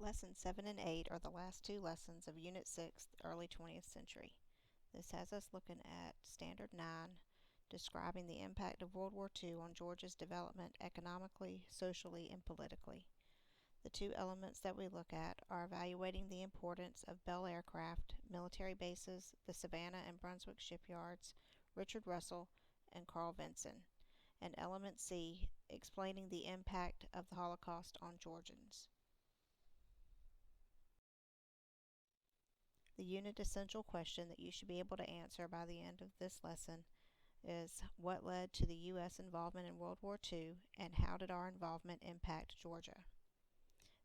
Lessons 7 and 8 are the last two lessons of Unit 6, the early 20th century. This has us looking at Standard 9, describing the impact of World War II on Georgia's development economically, socially, and politically. The two elements that we look at are evaluating the importance of Bell aircraft, military bases, the Savannah and Brunswick shipyards, Richard Russell, and Carl Vinson, and Element C, explaining the impact of the Holocaust on Georgians. The unit essential question that you should be able to answer by the end of this lesson is what led to the U.S. involvement in World War II and how did our involvement impact Georgia?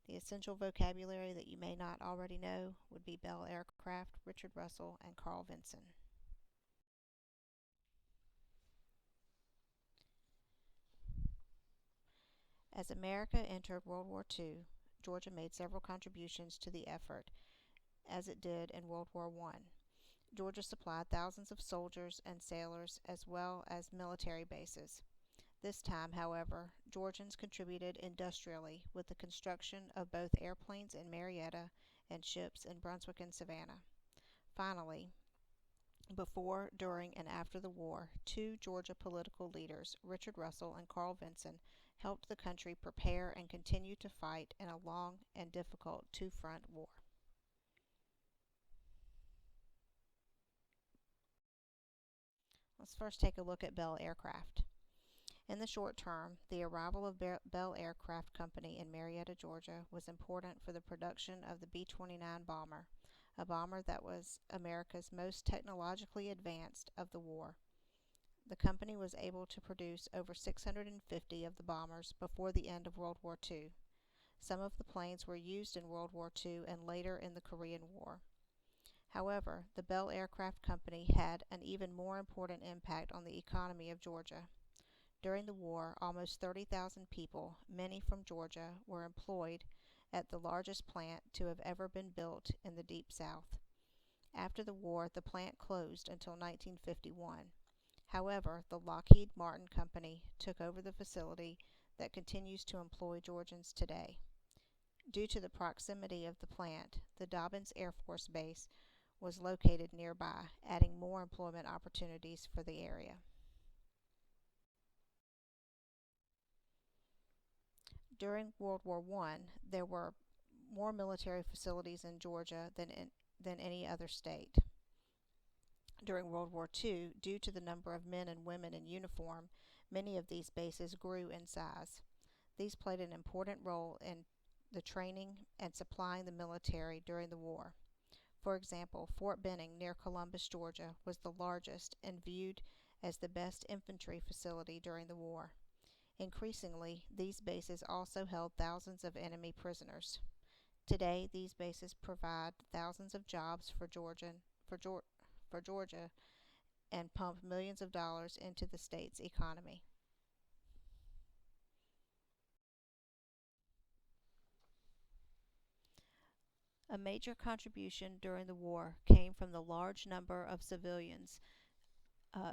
The essential vocabulary that you may not already know would be Bell Aircraft, Richard Russell, and Carl Vinson. As America entered World War II, Georgia made several contributions to the effort, as it did in World War I. Georgia supplied thousands of soldiers and sailors as well as military bases. This time, however, Georgians contributed industrially with the construction of both airplanes in Marietta and ships in Brunswick and Savannah. Finally, before, during, and after the war, two Georgia political leaders, Richard Russell and Carl Vinson, helped the country prepare and continue to fight in a long and difficult two-front war. Let's first take a look at Bell Aircraft. In the short term, the arrival of Bell Aircraft Company in Marietta, Georgia was important for the production of the B-29 bomber, a bomber that was America's most technologically advanced of the war. The company was able to produce over 650 of the bombers before the end of World War II. Some of the planes were used in World War II and later in the Korean War. However, the Bell Aircraft Company had an even more important impact on the economy of Georgia. During the war, almost 30,000 people, many from Georgia, were employed at the largest plant to have ever been built in the Deep South. After the war, the plant closed until 1951. However, the Lockheed Martin Company took over the facility that continues to employ Georgians today. Due to the proximity of the plant, the Dobbins Air Force Base was located nearby, adding more employment opportunities for the area. During World War I, there were more military facilities in Georgia than any other state. During World War II, due to the number of men and women in uniform, many of these bases grew in size. These played an important role in the training and supplying the military during the war. For example, Fort Benning near Columbus, Georgia, was the largest and viewed as the best infantry facility during the war. Increasingly, these bases also held thousands of enemy prisoners. Today, these bases provide thousands of jobs for Georgia and pump millions of dollars into the state's economy. A major contribution during the war came from the large number of civilians,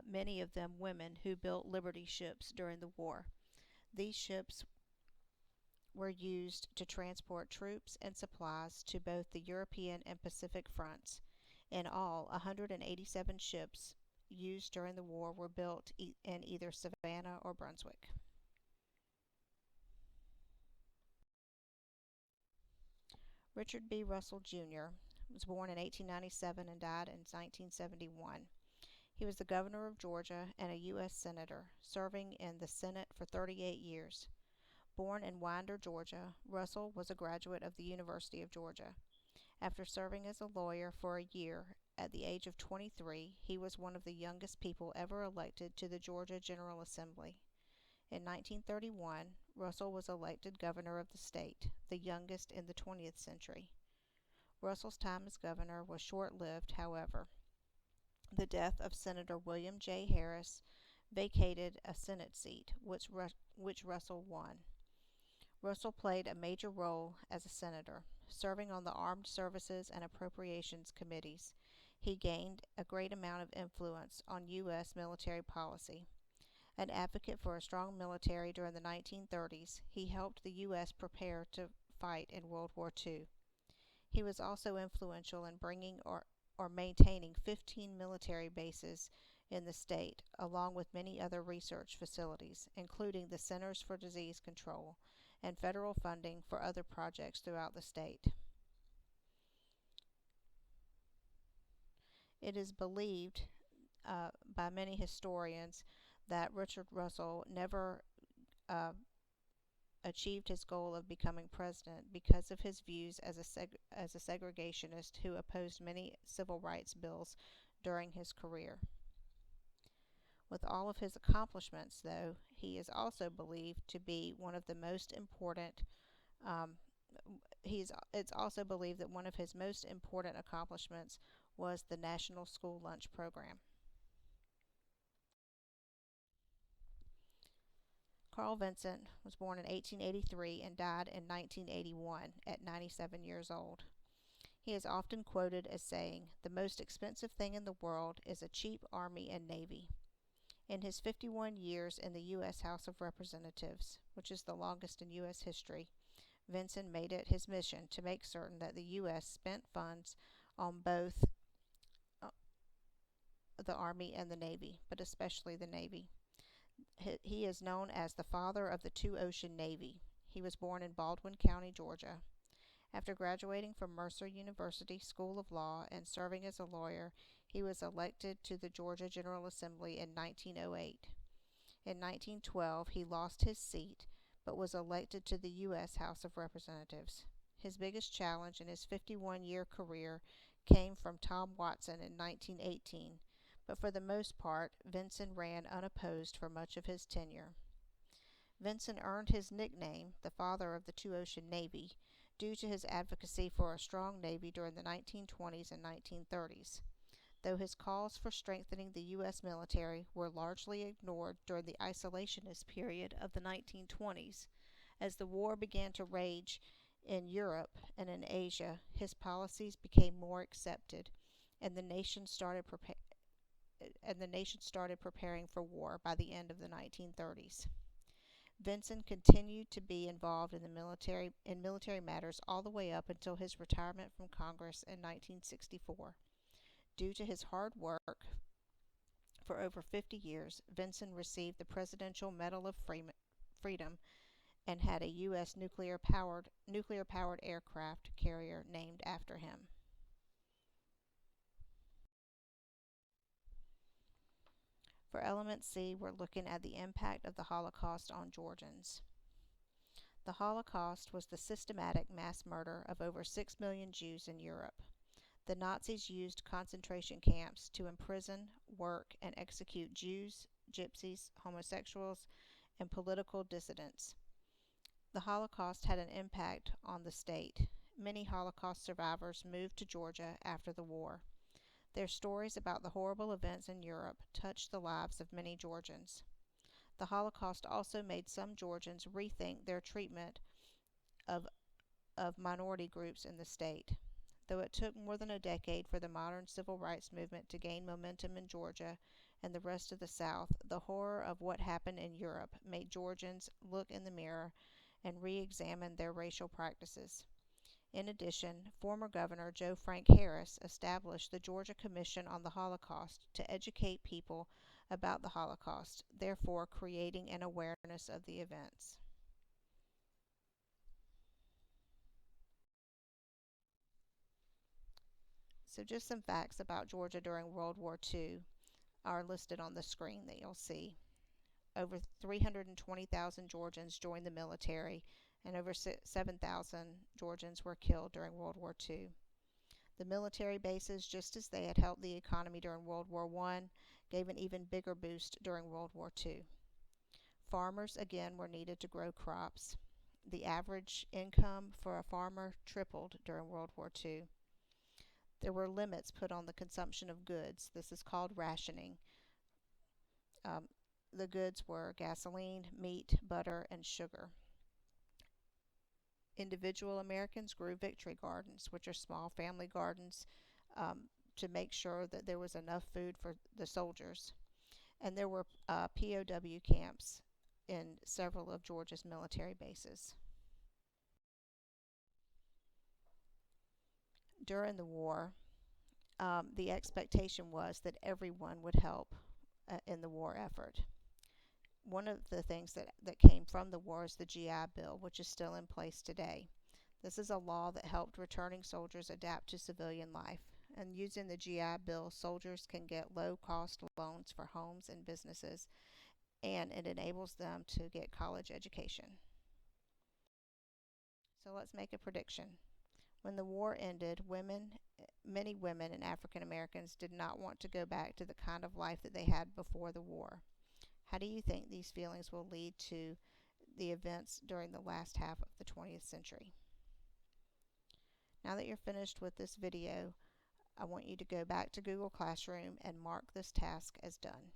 many of them women, who built Liberty ships during the war. These ships were used to transport troops and supplies to both the European and Pacific fronts. In all, 187 ships used during the war were built in either Savannah or Brunswick. Richard B. Russell, Jr. was born in 1897 and died in 1971. He was the governor of Georgia and a U.S. Senator, serving in the Senate for 38 years. Born in Winder, Georgia, Russell was a graduate of the University of Georgia. After serving as a lawyer for a year, at the age of 23, he was one of the youngest people ever elected to the Georgia General Assembly. In 1931, Russell was elected governor of the state, the youngest in the 20th century. Russell's time as governor was short-lived, however. The death of Senator William J. Harris vacated a Senate seat, which Russell won. Russell played a major role as a senator, serving on the Armed Services and Appropriations Committees. He gained a great amount of influence on U.S. military policy. An advocate for a strong military during the 1930s, he helped the U.S. prepare to fight in World War II. He was also influential in bringing or maintaining 15 military bases in the state, along with many other research facilities, including the Centers for Disease Control and federal funding for other projects throughout the state. It is believed by many historians that Richard Russell never uh, achieved his goal of becoming president because of his views as a segregationist who opposed many civil rights bills during his career. With all of his accomplishments, though, he is also believed to be one of the most important. Um, it's also believed that one of his most important accomplishments was the National School Lunch Program. Carl Vinson was born in 1883 and died in 1981 at 97 years old. He is often quoted as saying, "The most expensive thing in the world is a cheap army and navy." In his 51 years in the U.S. House of Representatives, which is the longest in U.S. history, Vinson made it his mission to make certain that the U.S. spent funds on both the Army and the Navy, but especially the Navy. He is known as the father of the two-ocean Navy. He was born in Baldwin County, Georgia. After graduating from Mercer University School of Law and serving as a lawyer, he was elected to the Georgia General Assembly in 1908. In 1912, he lost his seat, but was elected to the U.S. House of Representatives. His biggest challenge in his 51-year career came from Tom Watson in 1918, but for the most part, Vinson ran unopposed for much of his tenure. Vinson earned his nickname, the father of the two-ocean Navy, due to his advocacy for a strong Navy during the 1920s and 1930s. Though his calls for strengthening the U.S. military were largely ignored during the isolationist period of the 1920s, as the war began to rage in Europe and in Asia, his policies became more accepted, and the nation started preparing for war by the end of the 1930s. Vinson continued to be involved in military matters all the way up until his retirement from Congress in 1964. Due to his hard work for over 50 years, Vinson received the Presidential Medal of Freedom and had a U.S. nuclear-powered aircraft carrier named after him. For Element C, we're looking at the impact of the Holocaust on Georgians. The Holocaust was the systematic mass murder of over 6 million Jews in Europe. The Nazis used concentration camps to imprison, work, and execute Jews, gypsies, homosexuals, and political dissidents. The Holocaust had an impact on the state. Many Holocaust survivors moved to Georgia after the war. Their stories about the horrible events in Europe touched the lives of many Georgians. The Holocaust also made some Georgians rethink their treatment of minority groups in the state. Though it took more than a decade for the modern civil rights movement to gain momentum in Georgia and the rest of the South, the horror of what happened in Europe made Georgians look in the mirror and re-examine their racial practices. In addition, former Governor Joe Frank Harris established the Georgia Commission on the Holocaust to educate people about the Holocaust, therefore creating an awareness of the events. So just some facts about Georgia during World War II are listed on the screen that you'll see. Over 320,000 Georgians joined the military, and over 7,000 Georgians were killed during World War II. The military bases, just as they had helped the economy during World War I, gave an even bigger boost during World War II. Farmers, again, were needed to grow crops. The average income for a farmer tripled during World War II. There were limits put on the consumption of goods. This is called rationing. The goods were gasoline, meat, butter, and sugar. Individual Americans grew victory gardens, which are small family gardens, to make sure that there was enough food for the soldiers. And there were POW camps in several of Georgia's military bases. during the war, the expectation was that everyone would help in the war effort. One of the things that came from the war is the GI Bill, which is still in place today. This is a law that helped returning soldiers adapt to civilian life. And using the GI Bill, soldiers can get low-cost loans for homes and businesses, and it enables them to get college education. So let's make a prediction. When the war ended, many women and African Americans did not want to go back to the kind of life that they had before the war. How do you think these feelings will lead to the events during the last half of the 20th century? Now that you're finished with this video, I want you to go back to Google Classroom and mark this task as done.